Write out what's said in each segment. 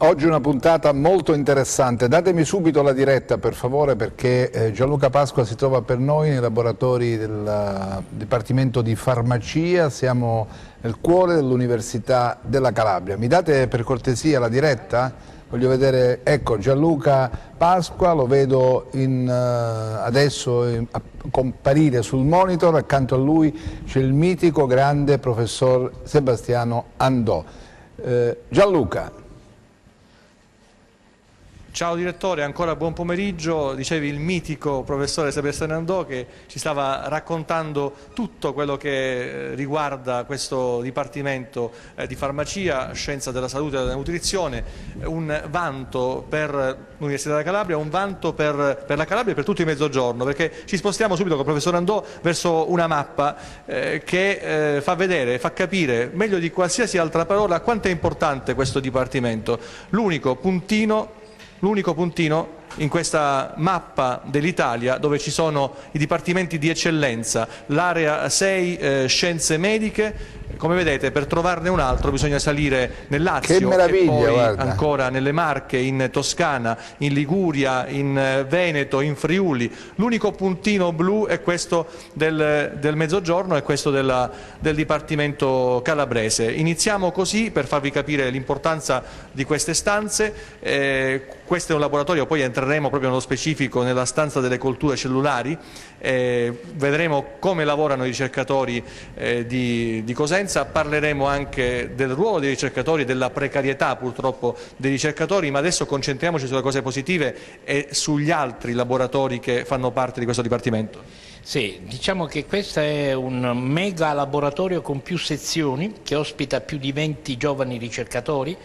Oggi una puntata molto interessante. Datemi subito la diretta per favore, perché Gianluca Pasqua si trova per noi nei laboratori del Dipartimento di Farmacia. Siamo nel cuore dell'Università della Calabria. Mi date per cortesia la diretta? Voglio vedere, ecco, Gianluca Pasqua, lo vedo adesso comparire sul monitor. Accanto a lui c'è il mitico grande professor Sebastiano Andò. Gianluca. Ciao direttore, ancora buon pomeriggio. Dicevi il mitico professore Sebastiano Andò, che ci stava raccontando tutto quello che riguarda questo Dipartimento di Farmacia, Scienza della Salute e della Nutrizione, un vanto per l'Università della Calabria, un vanto per la Calabria e per tutto il Mezzogiorno, perché ci spostiamo subito con il professor Andò verso una mappa che fa vedere, fa capire meglio di qualsiasi altra parola quanto è importante questo Dipartimento. L'unico puntino in questa mappa dell'Italia dove ci sono i dipartimenti di eccellenza, l'area 6 scienze mediche. Come vedete, per trovarne un altro bisogna salire nel Lazio e poi guarda. ancora nelle Marche, in Toscana, in Liguria, in Veneto, in Friuli. L'unico puntino blu è questo del Mezzogiorno, è questo del Dipartimento calabrese. Iniziamo così per farvi capire l'importanza di queste stanze. Questo è un laboratorio, poi entreremo proprio nello specifico nella stanza delle colture cellulari. Vedremo come lavorano i ricercatori di Cosenza. Parleremo anche del ruolo dei ricercatori, della precarietà purtroppo dei ricercatori, ma adesso concentriamoci sulle cose positive e sugli altri laboratori che fanno parte di questo Dipartimento. Sì, diciamo che questo è un mega laboratorio con più sezioni, che ospita più di 20 giovani ricercatori,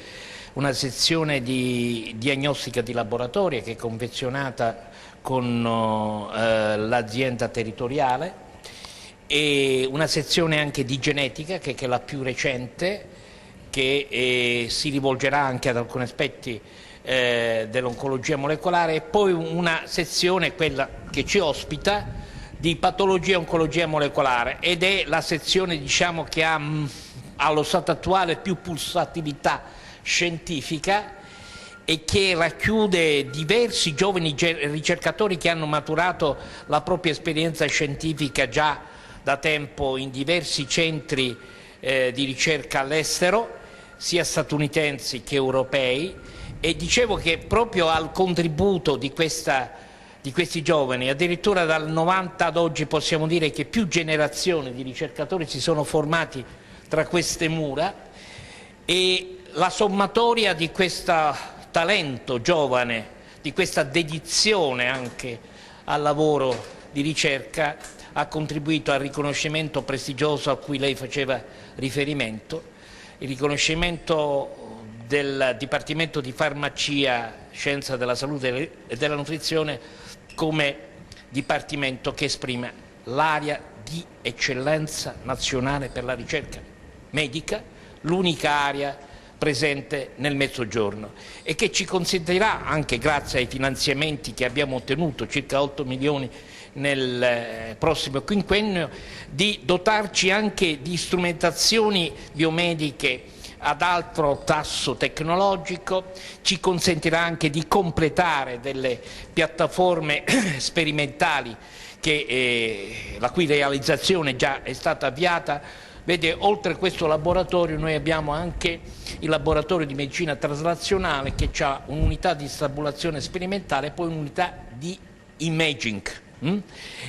una sezione di diagnostica di laboratorio che è convenzionata con l'azienda territoriale, e una sezione anche di genetica che è la più recente, che si rivolgerà anche ad alcuni aspetti dell'oncologia molecolare, e poi una sezione, quella che ci ospita, di patologia e oncologia molecolare, ed è la sezione, diciamo, che ha allo stato attuale più pulsatilità scientifica e che racchiude diversi giovani ricercatori che hanno maturato la propria esperienza scientifica già da tempo in diversi centri di ricerca all'estero, sia statunitensi che europei. E dicevo che proprio al contributo di questi giovani, addirittura dal 90 ad oggi, possiamo dire che più generazioni di ricercatori si sono formati tra queste mura, e la sommatoria di questo talento giovane, di questa dedizione anche al lavoro di ricerca, ha contribuito al riconoscimento prestigioso a cui lei faceva riferimento, il riconoscimento del Dipartimento di Farmacia, Scienza della Salute e della Nutrizione come Dipartimento che esprime l'area di eccellenza nazionale per la ricerca medica, l'unica area presente nel Mezzogiorno, e che ci consentirà, anche grazie ai finanziamenti che abbiamo ottenuto, circa 8 milioni nel prossimo quinquennio, di dotarci anche di strumentazioni biomediche ad alto tasso tecnologico. Ci consentirà anche di completare delle piattaforme sperimentali la cui realizzazione già è stata avviata. Vede, oltre a questo laboratorio noi abbiamo anche il laboratorio di medicina traslazionale, che ha un'unità di stabulazione sperimentale e poi un'unità di imaging.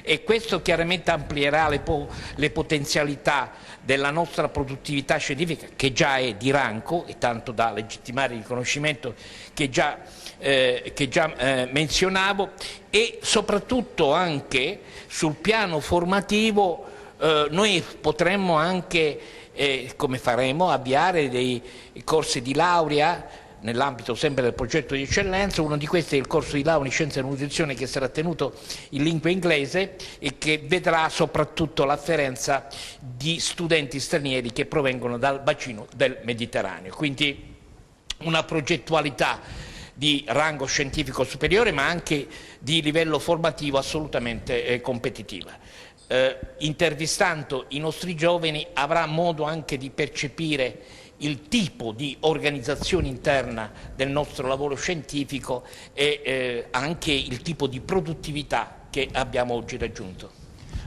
E questo chiaramente amplierà le potenzialità della nostra produttività scientifica, che già è di rango, e tanto da legittimare il riconoscimento che già menzionavo, e soprattutto anche sul piano formativo. Noi potremmo anche, come faremo, avviare dei corsi di laurea nell'ambito sempre del progetto di eccellenza. Uno di questi è il corso di laurea in scienze della nutrizione, che sarà tenuto in lingua inglese e che vedrà soprattutto l'afferenza di studenti stranieri che provengono dal bacino del Mediterraneo. Quindi una progettualità di rango scientifico superiore, ma anche di livello formativo assolutamente competitiva. Intervistando i nostri giovani avrà modo anche di percepire il tipo di organizzazione interna del nostro lavoro scientifico e anche il tipo di produttività che abbiamo oggi raggiunto.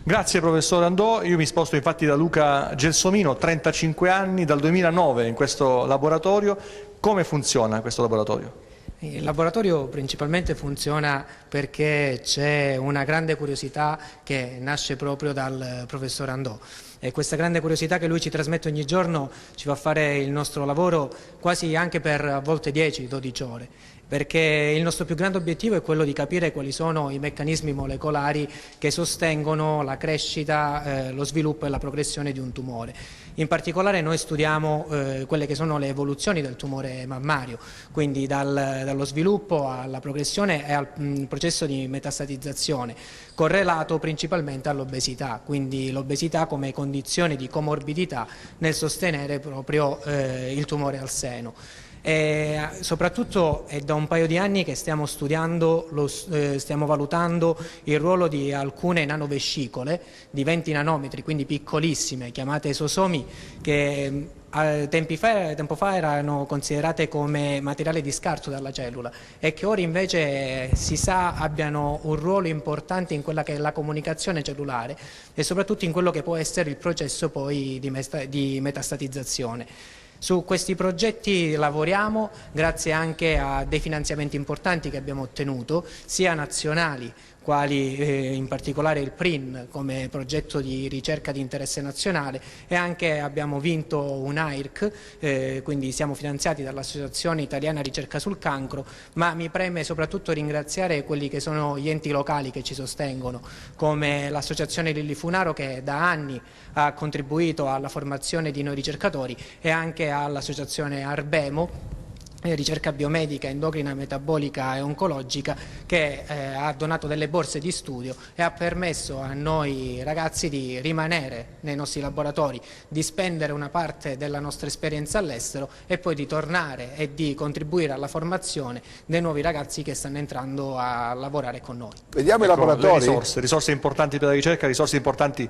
Grazie professor Andò, io mi sposto infatti da Luca Gelsomino, 35 anni, dal 2009 in questo laboratorio. Come funziona questo laboratorio? Il laboratorio principalmente funziona perché c'è una grande curiosità che nasce proprio dal professor Andò, e questa grande curiosità che lui ci trasmette ogni giorno ci fa fare il nostro lavoro quasi anche per a volte 10-12 ore, perché il nostro più grande obiettivo è quello di capire quali sono i meccanismi molecolari che sostengono la crescita, lo sviluppo e la progressione di un tumore. In particolare noi studiamo quelle che sono le evoluzioni del tumore mammario, quindi dallo sviluppo alla progressione e al processo di metastatizzazione, correlato principalmente all'obesità, quindi l'obesità come condizione di comorbidità nel sostenere proprio il tumore al seno. E soprattutto è da un paio di anni che stiamo studiando, stiamo valutando il ruolo di alcune nanovescicole di 20 nanometri, quindi piccolissime, chiamate esosomi, che tempo fa erano considerate come materiale di scarto dalla cellula e che ora invece si sa abbiano un ruolo importante in quella che è la comunicazione cellulare e soprattutto in quello che può essere il processo poi di metastatizzazione. Su questi progetti lavoriamo grazie anche a dei finanziamenti importanti che abbiamo ottenuto, sia nazionali, quali in particolare il PRIN come progetto di ricerca di interesse nazionale, e anche abbiamo vinto un AIRC, quindi siamo finanziati dall'Associazione Italiana Ricerca sul Cancro, ma mi preme soprattutto ringraziare quelli che sono gli enti locali che ci sostengono, come l'Associazione Lilli Funaro che da anni ha contribuito alla formazione di noi ricercatori e anche all'Associazione Arbemo, ricerca biomedica, endocrina, metabolica e oncologica, che ha donato delle borse di studio e ha permesso a noi ragazzi di rimanere nei nostri laboratori, di spendere una parte della nostra esperienza all'estero e poi di tornare e di contribuire alla formazione dei nuovi ragazzi che stanno entrando a lavorare con noi. Vediamo i Ecco, laboratori. le risorse importanti per la ricerca, risorse importanti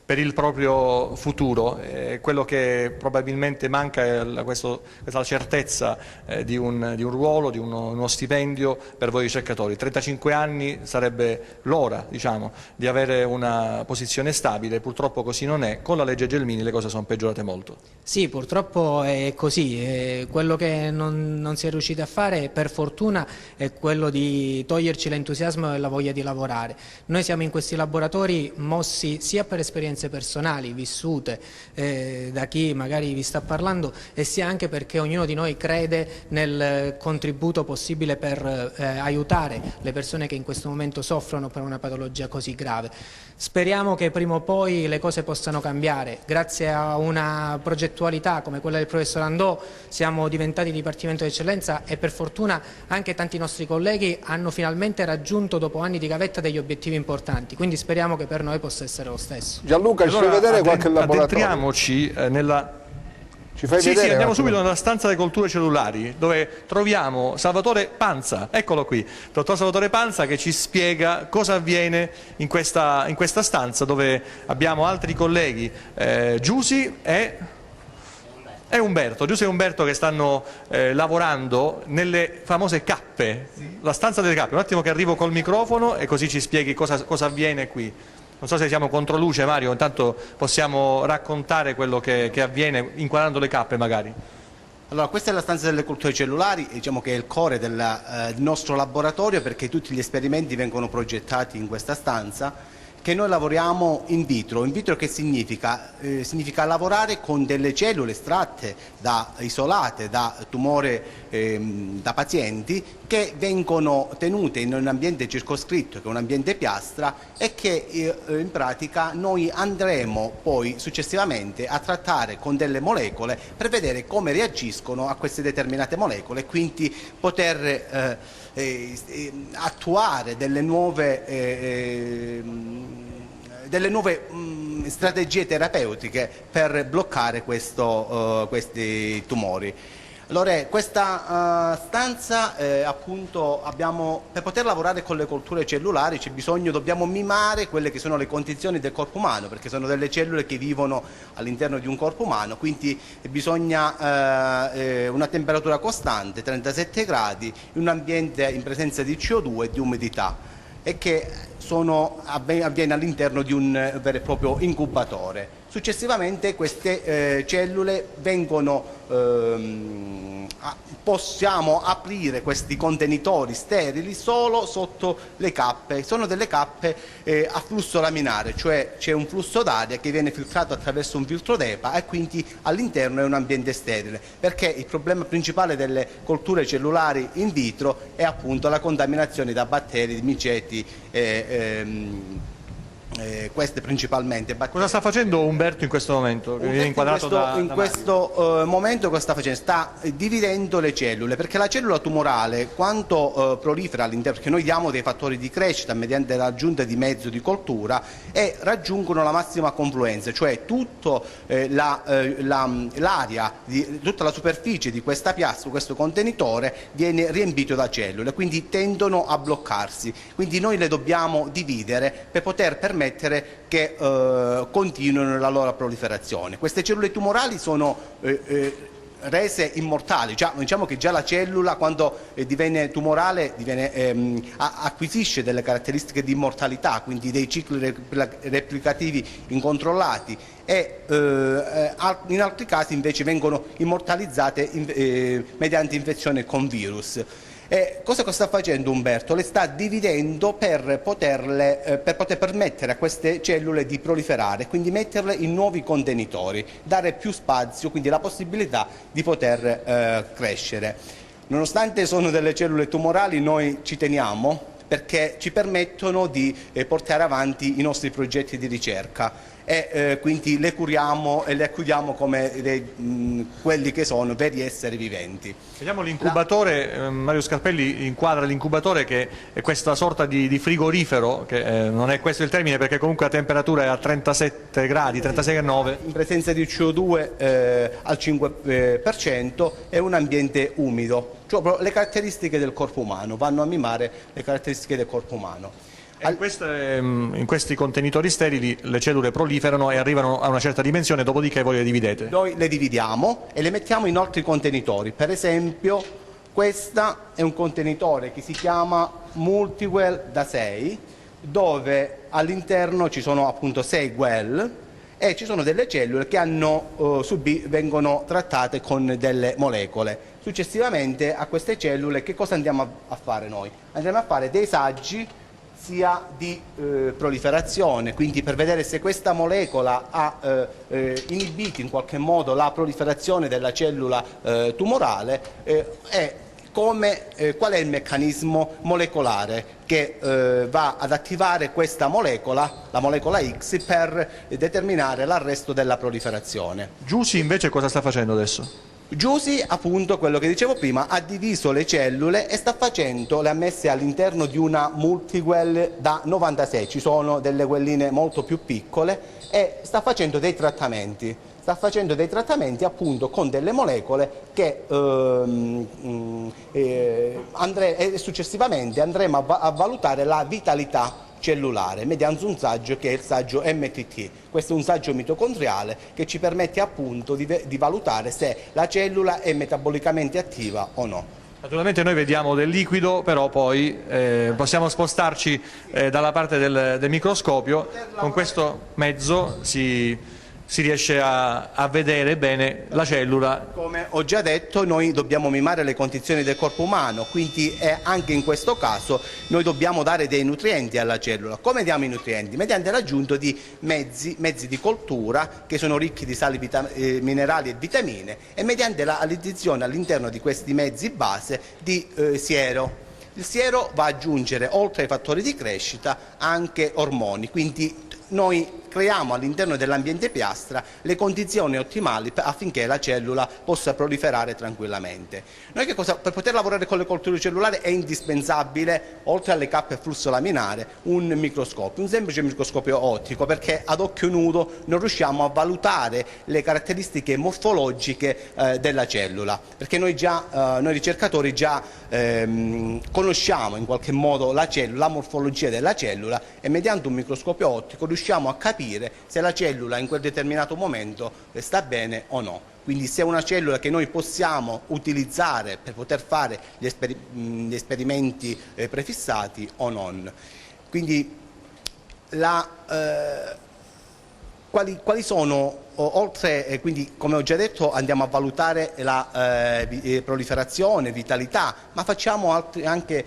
per il proprio futuro. Quello che probabilmente manca è questa certezza di un ruolo, di uno stipendio per voi ricercatori. 35 anni sarebbe l'ora, diciamo, di avere una posizione stabile, purtroppo così non è. Con la legge Gelmini le cose sono peggiorate molto. Sì, purtroppo è così. Quello che non si è riusciti a fare, per fortuna, è quello di toglierci l'entusiasmo e la voglia di lavorare. Noi siamo in questi laboratori mossi sia per esperienze personali vissute da chi magari vi sta parlando, e sia anche perché ognuno di noi crede nel contributo possibile per aiutare le persone che in questo momento soffrono per una patologia così grave. Speriamo che prima o poi le cose possano cambiare. Grazie a una progettualità come quella del professor Andò siamo diventati Dipartimento di Eccellenza e per fortuna anche tanti nostri colleghi hanno finalmente raggiunto dopo anni di gavetta degli obiettivi importanti, quindi speriamo che per noi possa essere lo stesso. Gianluca, ci fai vedere qualche laboratorio? Addentriamoci nella... Ci fai Sì, vedere andiamo subito nella stanza delle colture cellulari, dove troviamo Salvatore Panza, eccolo qui, dottor Salvatore Panza, che ci spiega cosa avviene in questa stanza, dove abbiamo altri colleghi, Giusi e Umberto. Giusi e Umberto che stanno lavorando nelle famose cappe, la stanza delle cappe. Un attimo che arrivo col microfono e così ci spieghi cosa avviene qui. Non so se siamo contro luce, Mario, intanto possiamo raccontare quello che avviene inquadrando le cappe magari. Allora, questa è la stanza delle culture cellulari, diciamo che è il cuore del nostro laboratorio, perché tutti gli esperimenti vengono progettati in questa stanza, che noi lavoriamo in vitro. In vitro che significa? Significa lavorare con delle cellule estratte, isolate da tumore da pazienti, che vengono tenute in un ambiente circoscritto, che è un ambiente piastra, e che in pratica noi andremo poi successivamente a trattare con delle molecole per vedere come reagiscono a queste determinate molecole e quindi poter attuare delle nuove strategie terapeutiche per bloccare questi tumori. Allora, questa stanza appunto per poter lavorare con le colture cellulari dobbiamo mimare quelle che sono le condizioni del corpo umano, perché sono delle cellule che vivono all'interno di un corpo umano, quindi bisogna una temperatura costante, 37 gradi, in un ambiente in presenza di CO2 e di umidità, e che avviene all'interno di un vero e proprio incubatore. Successivamente queste cellule possiamo aprire questi contenitori sterili solo sotto le cappe. Sono delle cappe a flusso laminare, cioè c'è un flusso d'aria che viene filtrato attraverso un filtro d'EPA e quindi all'interno è un ambiente sterile, perché il problema principale delle colture cellulari in vitro è appunto la contaminazione da batteri, miceti, queste principalmente. Cosa sta facendo Umberto in questo momento? In questo momento cosa sta facendo? Sta dividendo le cellule, perché la cellula tumorale quando prolifera all'interno, perché noi diamo dei fattori di crescita mediante l'aggiunta di mezzo di coltura e raggiungono la massima confluenza, cioè tutta l'area, tutta la superficie di questa piastra, questo contenitore viene riempito da cellule, quindi tendono a bloccarsi, quindi noi le dobbiamo dividere per poter permettere che continuino la loro proliferazione. Queste cellule tumorali sono rese immortali, diciamo che già la cellula quando diviene tumorale acquisisce delle caratteristiche di immortalità, quindi dei cicli replicativi incontrollati, e in altri casi invece vengono immortalizzate mediante infezione con virus. Cosa sta facendo Umberto? Le sta dividendo per poter permettere a queste cellule di proliferare, quindi metterle in nuovi contenitori, dare più spazio, quindi la possibilità di poter crescere. Nonostante sono delle cellule tumorali, noi ci teniamo perché ci permettono di portare avanti i nostri progetti di ricerca e quindi le curiamo e le accudiamo come quelli che sono veri esseri viventi. Vediamo l'incubatore, Mario Scarpelli inquadra l'incubatore che è questa sorta di frigorifero, che non è questo il termine perché comunque la temperatura è a 37 gradi, 36,9. In presenza di CO2 al 5%, è un ambiente umido, cioè le caratteristiche del corpo umano, vanno a mimare le caratteristiche del corpo umano. In questi contenitori sterili le cellule proliferano e arrivano a una certa dimensione, dopodiché voi le dividete? Noi le dividiamo e le mettiamo in altri contenitori. Per esempio, questo è un contenitore che si chiama Multiwell da 6, dove all'interno ci sono appunto 6 well e ci sono delle cellule che vengono trattate con delle molecole. Successivamente a queste cellule che cosa andiamo a fare noi? Andiamo a fare dei saggi sia di proliferazione, quindi per vedere se questa molecola ha inibito in qualche modo la proliferazione della cellula tumorale e qual è il meccanismo molecolare che va ad attivare questa molecola, la molecola X, per determinare l'arresto della proliferazione. Giussi invece cosa sta facendo adesso? Giussi, appunto, quello che dicevo prima, ha diviso le cellule e le ha messe all'interno di una multiwell da 96, ci sono delle welline molto più piccole e sta facendo dei trattamenti. Appunto con delle molecole che successivamente andremo a valutare la vitalità cellulare mediante un saggio che è il saggio MTT. Questo è un saggio mitocondriale che ci permette appunto di valutare se la cellula è metabolicamente attiva o no. Naturalmente noi vediamo del liquido, però poi possiamo spostarci dalla parte del microscopio. Con questo mezzo si riesce a vedere bene la cellula. Come ho già detto, noi dobbiamo mimare le condizioni del corpo umano, quindi anche in questo caso noi dobbiamo dare dei nutrienti alla cellula. Come diamo i nutrienti? Mediante l'aggiunta di mezzi di coltura che sono ricchi di sali minerali e vitamine e mediante l'addizione all'interno di questi mezzi base di siero. Il siero va ad aggiungere, oltre ai fattori di crescita, anche ormoni, quindi noi creiamo all'interno dell'ambiente piastra le condizioni ottimali affinché la cellula possa proliferare tranquillamente. Per poter lavorare con le colture cellulari è indispensabile, oltre alle cappe a flusso laminare, un microscopio, un semplice microscopio ottico, perché ad occhio nudo non riusciamo a valutare le caratteristiche morfologiche della cellula, perché noi ricercatori già conosciamo in qualche modo la cellula, la morfologia della cellula, e mediante un microscopio ottico riusciamo a capire se la cellula in quel determinato momento sta bene o no. Quindi se è una cellula che noi possiamo utilizzare per poter fare gli esperimenti prefissati o non. Quindi quali sono, oltre, quindi come ho già detto, andiamo a valutare la proliferazione, vitalità, ma facciamo anche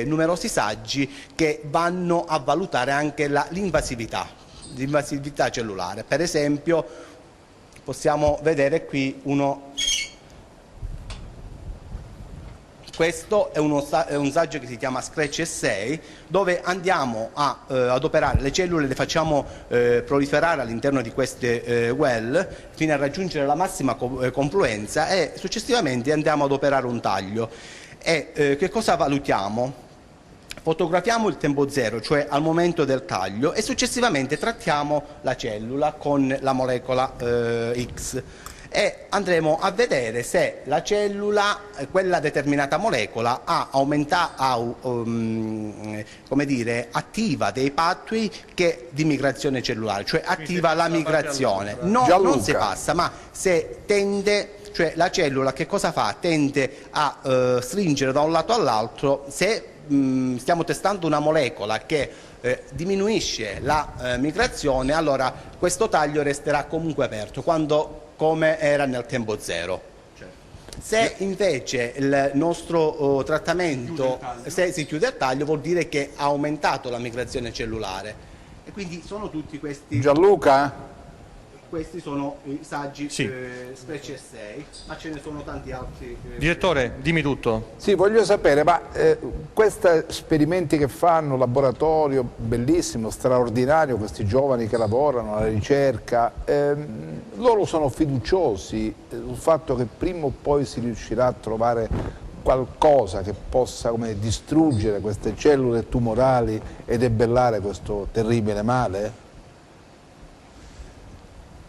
numerosi saggi che vanno a valutare anche l'invasività cellulare. Per esempio possiamo vedere qui questo è un saggio che si chiama Scratch Essay, dove andiamo ad operare le cellule, le facciamo proliferare all'interno di queste well fino a raggiungere la massima confluenza, e successivamente andiamo ad operare un taglio. Che cosa valutiamo? Fotografiamo il tempo zero, cioè al momento del taglio, e successivamente trattiamo la cellula con la molecola X. E andremo a vedere se la cellula, quella determinata molecola, attiva dei pathway di migrazione cellulare, cioè attiva la migrazione. Non se passa, ma se tende, cioè la cellula che cosa fa? Tende a stringere da un lato all'altro. Se stiamo testando una molecola che diminuisce la migrazione, allora questo taglio resterà comunque aperto, come era nel tempo zero. Se invece il nostro trattamento, se si chiude il taglio, vuol dire che ha aumentato la migrazione cellulare. E quindi sono tutti questi... Gianluca? Questi sono i saggi Scratch Essay, ma ce ne sono tanti altri. Direttore, dimmi tutto. Sì, voglio sapere, ma questi esperimenti che fanno, laboratorio bellissimo, straordinario, questi giovani che lavorano alla ricerca, loro sono fiduciosi sul fatto che prima o poi si riuscirà a trovare qualcosa che possa distruggere queste cellule tumorali e debellare questo terribile male?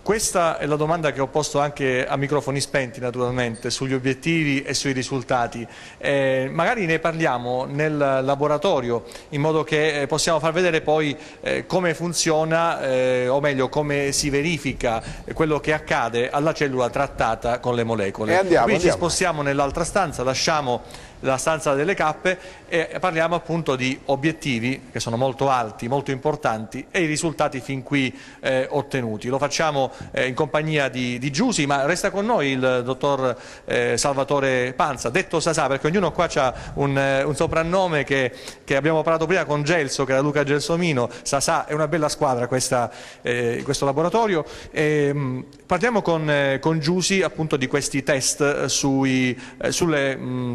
Questa è la domanda che ho posto anche a microfoni spenti, naturalmente, sugli obiettivi e sui risultati. Magari ne parliamo nel laboratorio, in modo che possiamo far vedere poi come funziona, o meglio come si verifica quello che accade alla cellula trattata con le molecole. Quindi ci spostiamo nell'altra stanza, lasciamo la stanza delle cappe e parliamo appunto di obiettivi che sono molto alti, molto importanti, e i risultati fin qui ottenuti. Lo facciamo in compagnia di Giusi, ma resta con noi il dottor Salvatore Panza, detto Sasà, perché ognuno qua ha un soprannome che abbiamo parlato prima con Gelso, che era Luca Gelsomino. Sasà è una bella squadra questo laboratorio. Partiamo con Giusi appunto di questi test sulle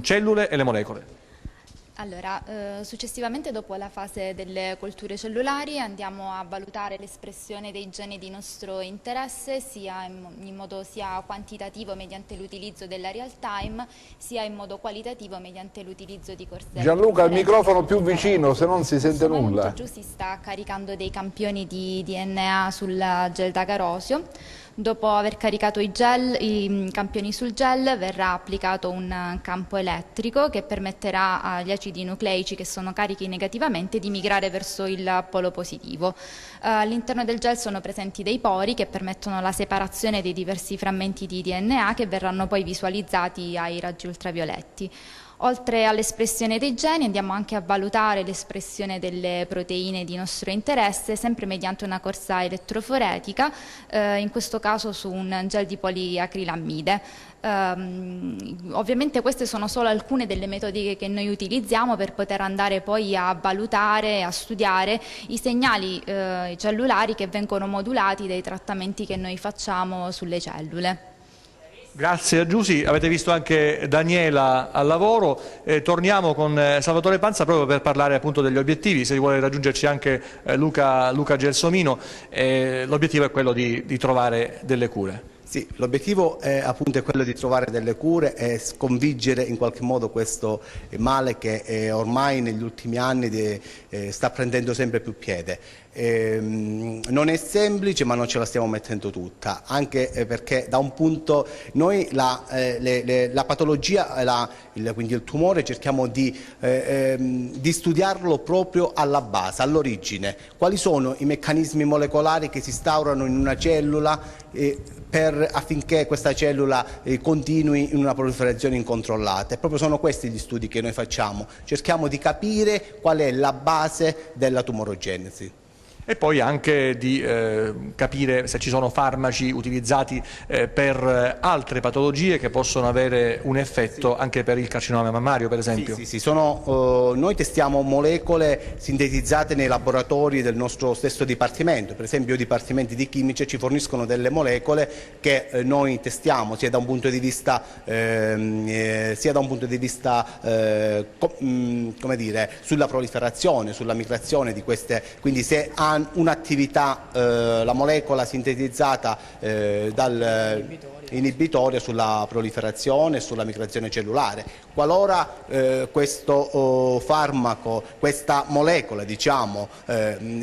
cellule e le molecole. Allora, successivamente, dopo la fase delle colture cellulari, andiamo a valutare l'espressione dei geni di nostro interesse, sia in modo quantitativo mediante l'utilizzo della real time, sia in modo qualitativo mediante l'utilizzo di corse. Gianluca, il microfono più vicino, se non si sente nulla. Giù si sta caricando dei campioni di DNA sul gel d'agarosio. Dopo aver caricato i campioni sul gel, verrà applicato un campo elettrico che permetterà agli acidi nucleici, che sono carichi negativamente, di migrare verso il polo positivo. All'interno del gel sono presenti dei pori che permettono la separazione dei diversi frammenti di DNA, che verranno poi visualizzati ai raggi ultravioletti. Oltre all'espressione dei geni, andiamo anche a valutare l'espressione delle proteine di nostro interesse, sempre mediante una corsa elettroforetica, in questo caso su un gel di poliacrilamide. Ovviamente queste sono solo alcune delle metodiche che noi utilizziamo per poter andare poi a valutare, a studiare i segnali cellulari che vengono modulati dai trattamenti che noi facciamo sulle cellule. Grazie a Giusy, avete visto anche Daniela al lavoro, torniamo con Salvatore Panza proprio per parlare appunto degli obiettivi, se vuole raggiungerci anche Luca Gelsomino, l'obiettivo è quello di trovare delle cure. Sì, l'obiettivo appunto è quello di trovare delle cure e sconfiggere in qualche modo questo male che ormai negli ultimi anni sta prendendo sempre più piede. Non è semplice, ma non ce la stiamo mettendo tutta, anche perché da un punto noi la patologia, quindi il tumore, cerchiamo di studiarlo proprio alla base, all'origine. Quali sono i meccanismi molecolari che si instaurano in una cellula affinché questa cellula continui in una proliferazione incontrollata. E proprio sono questi gli studi che noi facciamo, cerchiamo di capire qual è la base della tumorogenesi. E poi anche di capire se ci sono farmaci utilizzati per altre patologie che possono avere un effetto anche per il carcinoma mammario, per esempio. Sì, noi testiamo molecole sintetizzate nei laboratori del nostro stesso dipartimento, per esempio i dipartimenti di chimici ci forniscono delle molecole che noi testiamo sia da un punto di vista, come dire, sulla proliferazione, sulla migrazione di queste, quindi se ha un'attività la molecola sintetizzata dal inibitorio sulla proliferazione e sulla migrazione cellulare. Qualora questo farmaco, questa molecola diciamo,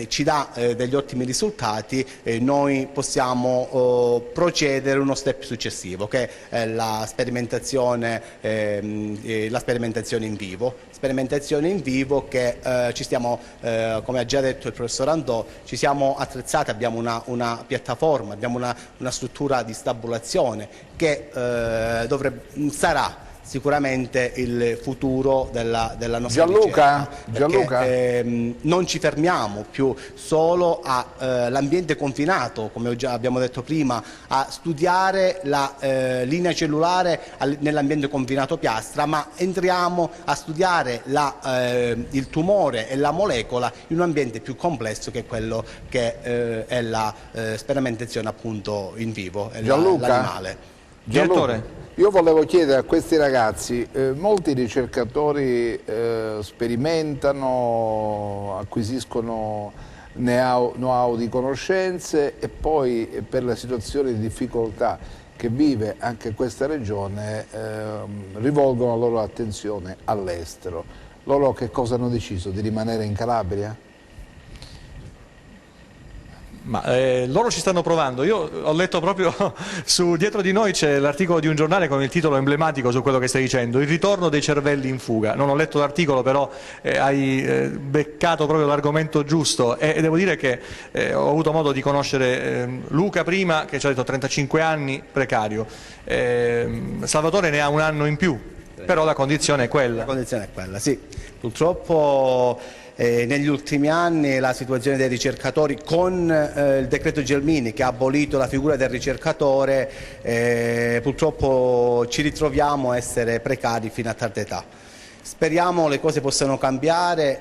ci dà degli ottimi risultati, noi possiamo procedere uno step successivo che è la sperimentazione in vivo. Sperimentazione in vivo che ci stiamo, come ha già detto il professor Andò, ci siamo attrezzati, abbiamo una piattaforma, abbiamo una struttura di stabulazione che sarà sicuramente il futuro della nostra ricerca. Gianluca? Non ci fermiamo più solo all'ambiente confinato, come già abbiamo detto prima, a studiare la linea cellulare nell'ambiente confinato piastra, ma entriamo a studiare il tumore e la molecola in un ambiente più complesso che è quello che è la sperimentazione appunto in vivo, l'animale. Direttore. Io volevo chiedere a questi ragazzi, molti ricercatori sperimentano, acquisiscono know-how di conoscenze e poi per la situazione di difficoltà che vive anche questa regione rivolgono la loro attenzione all'estero. Loro che cosa hanno deciso? Di rimanere in Calabria? Ma loro ci stanno provando. Io ho letto proprio dietro di noi c'è l'articolo di un giornale con il titolo emblematico su quello che stai dicendo, il ritorno dei cervelli in fuga. Non ho letto l'articolo, però hai beccato proprio l'argomento giusto e devo dire che ho avuto modo di conoscere Luca prima, che ci ha detto 35 anni, precario. Salvatore ne ha un anno in più, però la condizione è quella. La condizione è quella, sì. Purtroppo negli ultimi anni la situazione dei ricercatori con il decreto Gelmini che ha abolito la figura del ricercatore, purtroppo ci ritroviamo a essere precari fino a tarda età. Speriamo le cose possano cambiare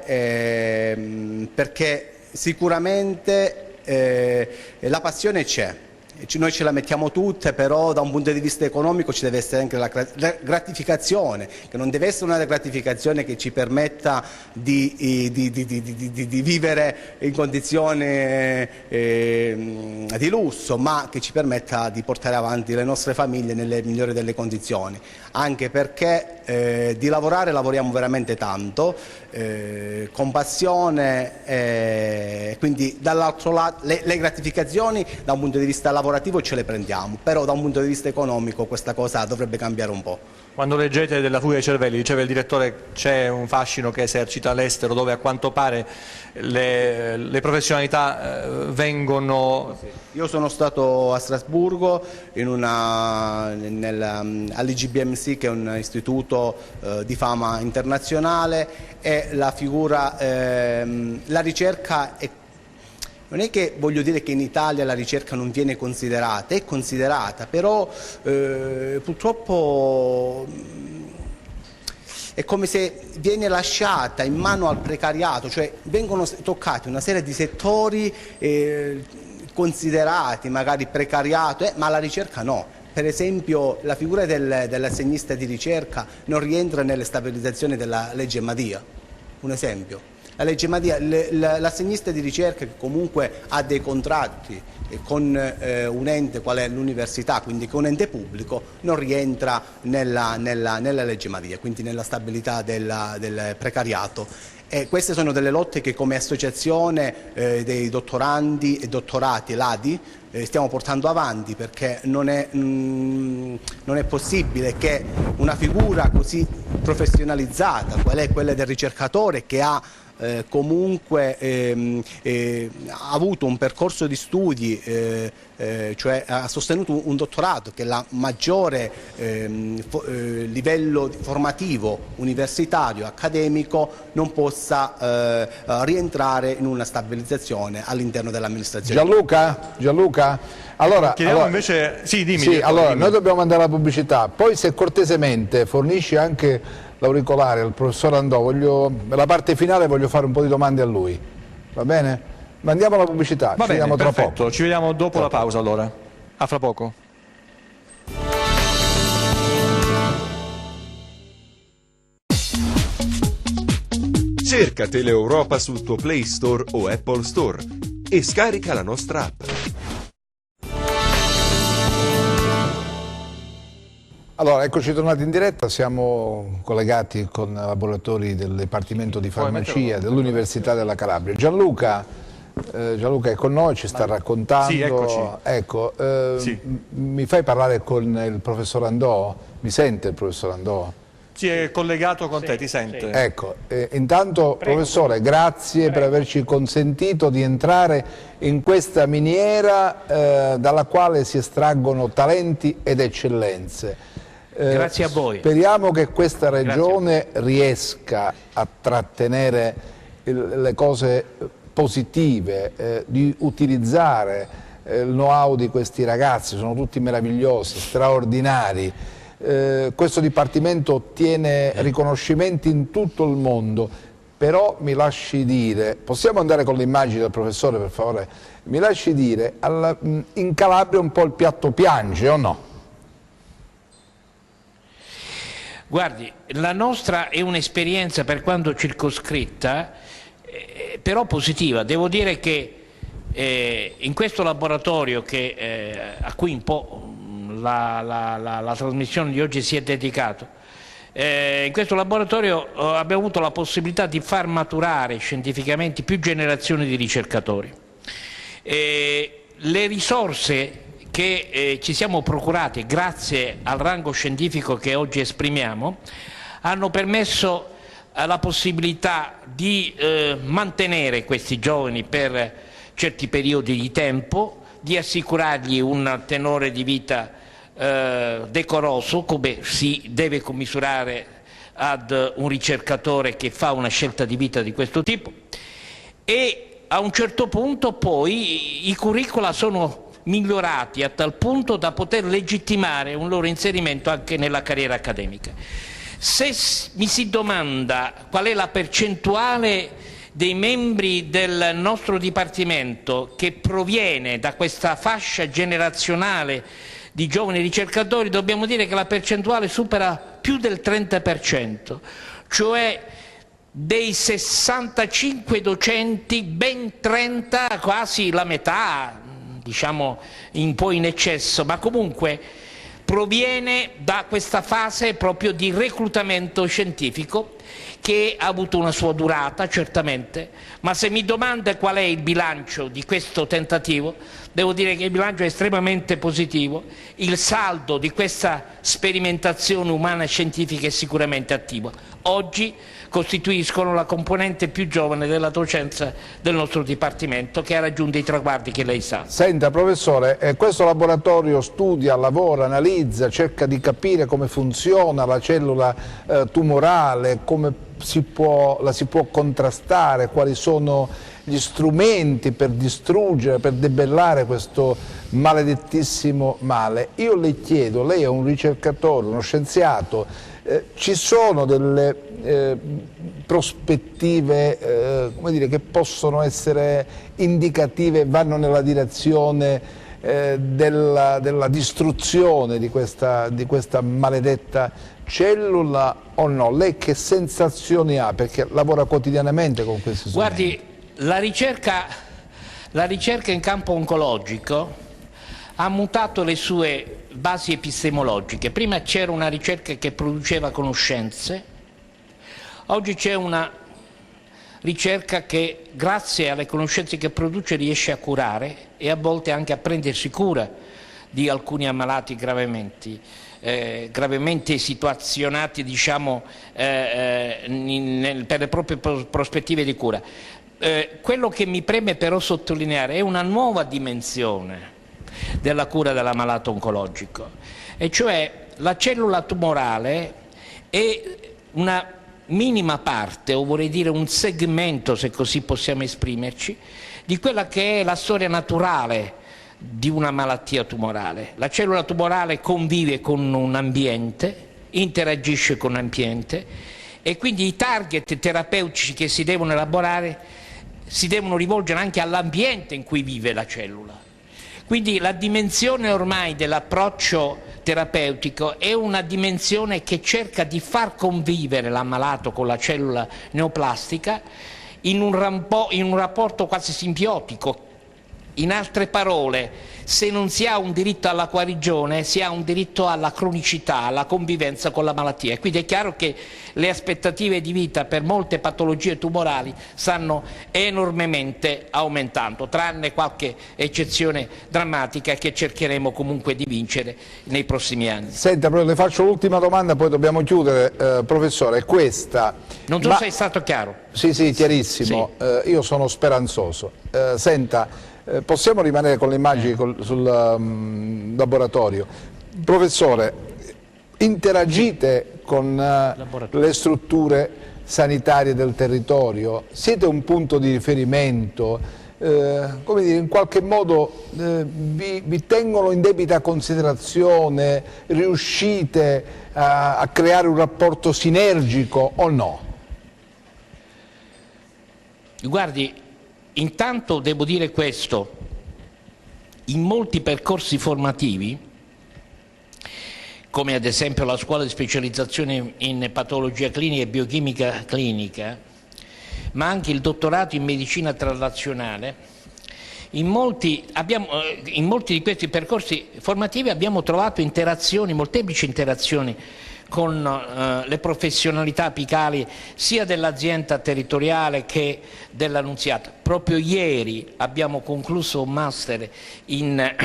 perché sicuramente la passione c'è. Noi ce la mettiamo tutte, però da un punto di vista economico ci deve essere anche la gratificazione, che non deve essere una gratificazione che ci permetta di vivere in condizioni di lusso, ma che ci permetta di portare avanti le nostre famiglie nelle migliori delle condizioni, anche perché di lavoriamo veramente tanto, con passione, quindi dall'altro lato le gratificazioni da un punto di vista lavorativo ce le prendiamo, però da un punto di vista economico questa cosa dovrebbe cambiare un po'. Quando leggete della fuga dei cervelli, diceva il direttore, c'è un fascino che esercita all'estero dove a quanto pare le professionalità vengono... Io sono stato a Strasburgo all'IGBMC, che è un istituto di fama internazionale, e la ricerca è... Non è che voglio dire che in Italia la ricerca non viene considerata, è considerata, però purtroppo è come se viene lasciata in mano al precariato, cioè vengono toccati una serie di settori considerati magari precariato, ma la ricerca no. Per esempio la figura dell'assegnista di ricerca non rientra nelle stabilizzazioni della legge Madia, un esempio. La legge Madia, l'assegnista di ricerca che comunque ha dei contratti con un ente qual è l'università, quindi con un ente pubblico, non rientra nella legge Madia, quindi nella stabilità del precariato. E queste sono delle lotte che come associazione dei dottorandi e dottorati, l'ADI, stiamo portando avanti, perché non è possibile che una figura così professionalizzata, qual è quella del ricercatore, che ha comunque ha avuto un percorso di studi, cioè ha sostenuto un dottorato che è la maggiore livello formativo universitario, accademico, non possa rientrare in una stabilizzazione all'interno dell'amministrazione. Gianluca? Allora, invece... Sì, dimmi. Sì, allora, noi dobbiamo andare alla pubblicità, poi se cortesemente fornisci anche l'auricolare al professor Andò, la parte finale voglio fare un po' di domande a lui, va bene? Ma andiamo alla pubblicità, ci vediamo tra perfetto. poco. Ci vediamo dopo la pausa allora, a fra poco. Cerca Teleeuropa sul tuo Play Store o Apple Store e scarica la nostra app. Allora, eccoci tornati in diretta, siamo collegati con laboratori del Dipartimento di Farmacia dell'Università della Calabria. Gianluca è con noi, ci sta raccontando. Sì, eccoci. Ecco, Sì. mi fai parlare con il professor Andò? Mi sente il professor Andò? Sì, è collegato con te, ti sente. Ecco, intanto professore, grazie per averci consentito di entrare in questa miniera dalla quale si estraggono talenti ed eccellenze. Grazie a voi. Speriamo che questa regione riesca a trattenere le cose positive, di utilizzare il know-how di questi ragazzi, sono tutti meravigliosi, straordinari. Questo Dipartimento ottiene riconoscimenti in tutto il mondo, però mi lasci dire, possiamo andare con le immagini del professore per favore, mi lasci dire, in Calabria un po' il piatto piange o no? Guardi, la nostra è un'esperienza per quanto circoscritta, però positiva. Devo dire che in questo laboratorio a cui un po' la trasmissione di oggi si è dedicato, in questo laboratorio abbiamo avuto la possibilità di far maturare scientificamente più generazioni di ricercatori. Le risorse che ci siamo procurati grazie al rango scientifico che oggi esprimiamo hanno permesso la possibilità di mantenere questi giovani per certi periodi di tempo, di assicurargli un tenore di vita decoroso, come si deve commisurare ad un ricercatore che fa una scelta di vita di questo tipo, e a un certo punto poi i curricula sono migliorati a tal punto da poter legittimare un loro inserimento anche nella carriera accademica. Se mi si domanda qual è la percentuale dei membri del nostro Dipartimento che proviene da questa fascia generazionale di giovani ricercatori, dobbiamo dire che la percentuale supera più del 30%, cioè dei 65 docenti, ben 30, quasi la metà, diciamo un po' in eccesso, ma comunque proviene da questa fase proprio di reclutamento scientifico che ha avuto una sua durata certamente, ma se mi domanda qual è il bilancio di questo tentativo, devo dire che il bilancio è estremamente positivo, il saldo di questa sperimentazione umana scientifica è sicuramente attivo. Oggi costituiscono la componente più giovane della docenza del nostro Dipartimento, che ha raggiunto i traguardi che lei sa. Senta professore, questo laboratorio studia, lavora, analizza, cerca di capire come funziona la cellula tumorale, come la si può contrastare, quali sono gli strumenti per distruggere, per debellare questo maledettissimo male. Io le chiedo, lei è un ricercatore, uno scienziato, ci sono delle prospettive come dire, che possono essere indicative, vanno nella direzione della distruzione di questa maledetta cellula o no? Lei che sensazioni ha? Perché lavora quotidianamente con questi strumenti. Guardi, la ricerca in campo oncologico ha mutato le sue basi epistemologiche. Prima c'era una ricerca che produceva conoscenze, oggi c'è una ricerca che grazie alle conoscenze che produce riesce a curare e a volte anche a prendersi cura di alcuni ammalati gravemente situazionati, diciamo, per le proprie prospettive di cura. Quello che mi preme però sottolineare è una nuova dimensione della cura dell'ammalato oncologico, e cioè la cellula tumorale è una minima parte, o vorrei dire un segmento, se così possiamo esprimerci, di quella che è la storia naturale di una malattia tumorale. La cellula tumorale convive con un ambiente, interagisce con l'ambiente, e quindi i target terapeutici che si devono elaborare si devono rivolgere anche all'ambiente in cui vive la cellula. Quindi la dimensione ormai dell'approccio terapeutico è una dimensione che cerca di far convivere l'ammalato con la cellula neoplastica in un rapporto quasi simbiotico. In altre parole, se non si ha un diritto alla guarigione, si ha un diritto alla cronicità, alla convivenza con la malattia. E quindi è chiaro che le aspettative di vita per molte patologie tumorali stanno enormemente aumentando, tranne qualche eccezione drammatica che cercheremo comunque di vincere nei prossimi anni. Senta, le faccio l'ultima domanda, poi dobbiamo chiudere, professore, è questa. Non so se è stato chiaro. Sì, chiarissimo. Sì. Io sono speranzoso. Senta, possiamo rimanere con le immagini sul laboratorio. Professore, interagite con le strutture sanitarie del territorio? Siete un punto di riferimento? Come dire, in qualche modo vi tengono in debita considerazione? Riuscite a creare un rapporto sinergico o no? Guardi, intanto devo dire questo: in molti percorsi formativi, come ad esempio la scuola di specializzazione in patologia clinica e biochimica clinica, ma anche il dottorato in medicina traslazionale, in molti di questi percorsi formativi abbiamo trovato molteplici interazioni con le professionalità apicali sia dell'azienda territoriale che dell'Annunziata. Proprio ieri abbiamo concluso un master in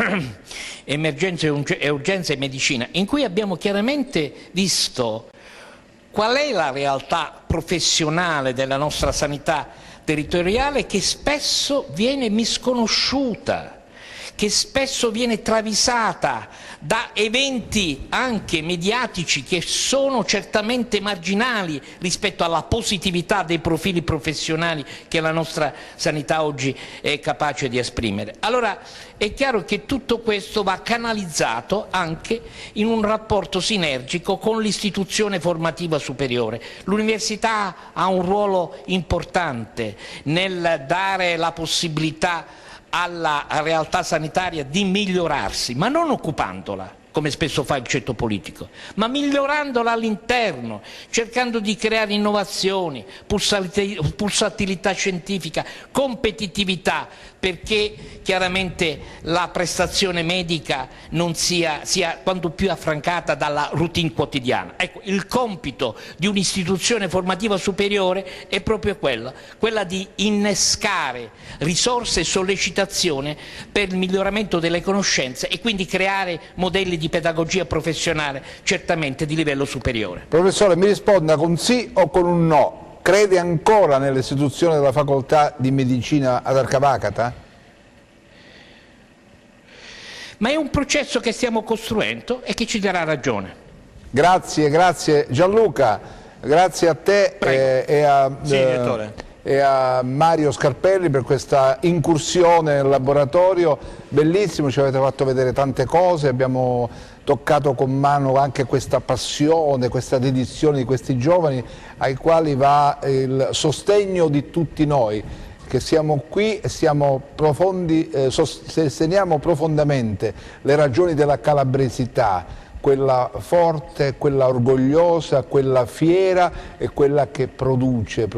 emergenza e urgenza e medicina, in cui abbiamo chiaramente visto qual è la realtà professionale della nostra sanità territoriale, che spesso viene misconosciuta, che spesso viene travisata da eventi anche mediatici che sono certamente marginali rispetto alla positività dei profili professionali che la nostra sanità oggi è capace di esprimere. Allora è chiaro che tutto questo va canalizzato anche in un rapporto sinergico con l'istituzione formativa superiore. L'università ha un ruolo importante nel dare la possibilità alla realtà sanitaria di migliorarsi, ma non occupandola, come spesso fa il ceto politico, ma migliorandola all'interno, cercando di creare innovazioni, pulsatilità scientifica, competitività, perché chiaramente la prestazione medica non sia quanto più affrancata dalla routine quotidiana. Ecco, il compito di un'istituzione formativa superiore è proprio quella di innescare risorse e sollecitazione per il miglioramento delle conoscenze e quindi creare modelli di pedagogia professionale certamente di livello superiore. Professore, mi risponda con sì o con un no. Crede ancora nell'istituzione della facoltà di medicina ad Arcavacata? Ma è un processo che stiamo costruendo e che ci darà ragione. Grazie Gianluca, grazie a te e a Mario Scarpelli per questa incursione nel laboratorio, bellissimo, ci avete fatto vedere tante cose, abbiamo toccato con mano anche questa passione, questa dedizione di questi giovani ai quali va il sostegno di tutti noi. che siamo qui e sosteniamo profondamente le ragioni della calabresità, quella forte, quella orgogliosa, quella fiera e quella che produce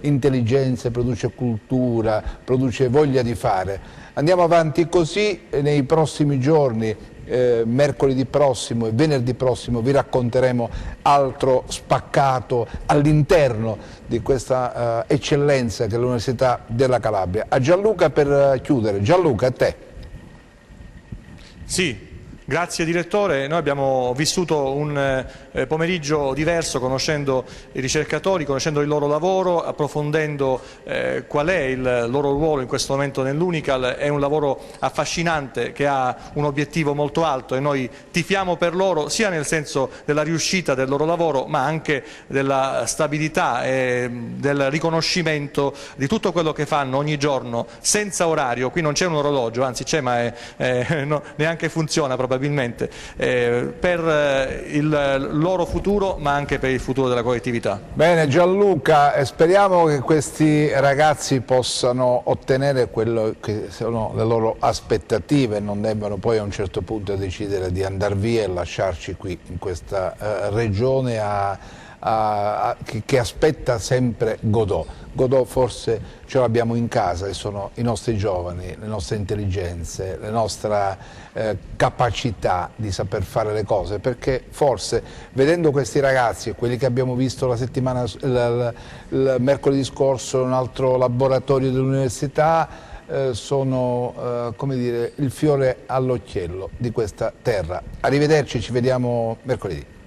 intelligenza, produce cultura, produce voglia di fare. Andiamo avanti così e nei prossimi giorni, mercoledì prossimo e venerdì prossimo, vi racconteremo altro spaccato all'interno di questa eccellenza che è l'Università della Calabria. A Gianluca per chiudere. Gianluca, a te. Sì. Grazie direttore, noi abbiamo vissuto un pomeriggio diverso conoscendo i ricercatori, conoscendo il loro lavoro, approfondendo qual è il loro ruolo in questo momento nell'Unical. È un lavoro affascinante che ha un obiettivo molto alto e noi tifiamo per loro sia nel senso della riuscita del loro lavoro ma anche della stabilità e del riconoscimento di tutto quello che fanno ogni giorno senza orario. Qui non c'è un orologio, anzi c'è ma no, neanche funziona probabilmente. Per il loro futuro ma anche per il futuro della collettività. Bene Gianluca, speriamo che questi ragazzi possano ottenere quello che sono le loro aspettative e non debbano poi a un certo punto decidere di andare via e lasciarci qui in questa regione che aspetta sempre Godot. Godot forse ce l'abbiamo in casa e sono i nostri giovani, le nostre intelligenze, la nostra capacità di saper fare le cose, perché forse vedendo questi ragazzi e quelli che abbiamo visto il mercoledì scorso in un altro laboratorio dell'università sono come dire, il fiore all'occhiello di questa terra. Arrivederci, ci vediamo mercoledì.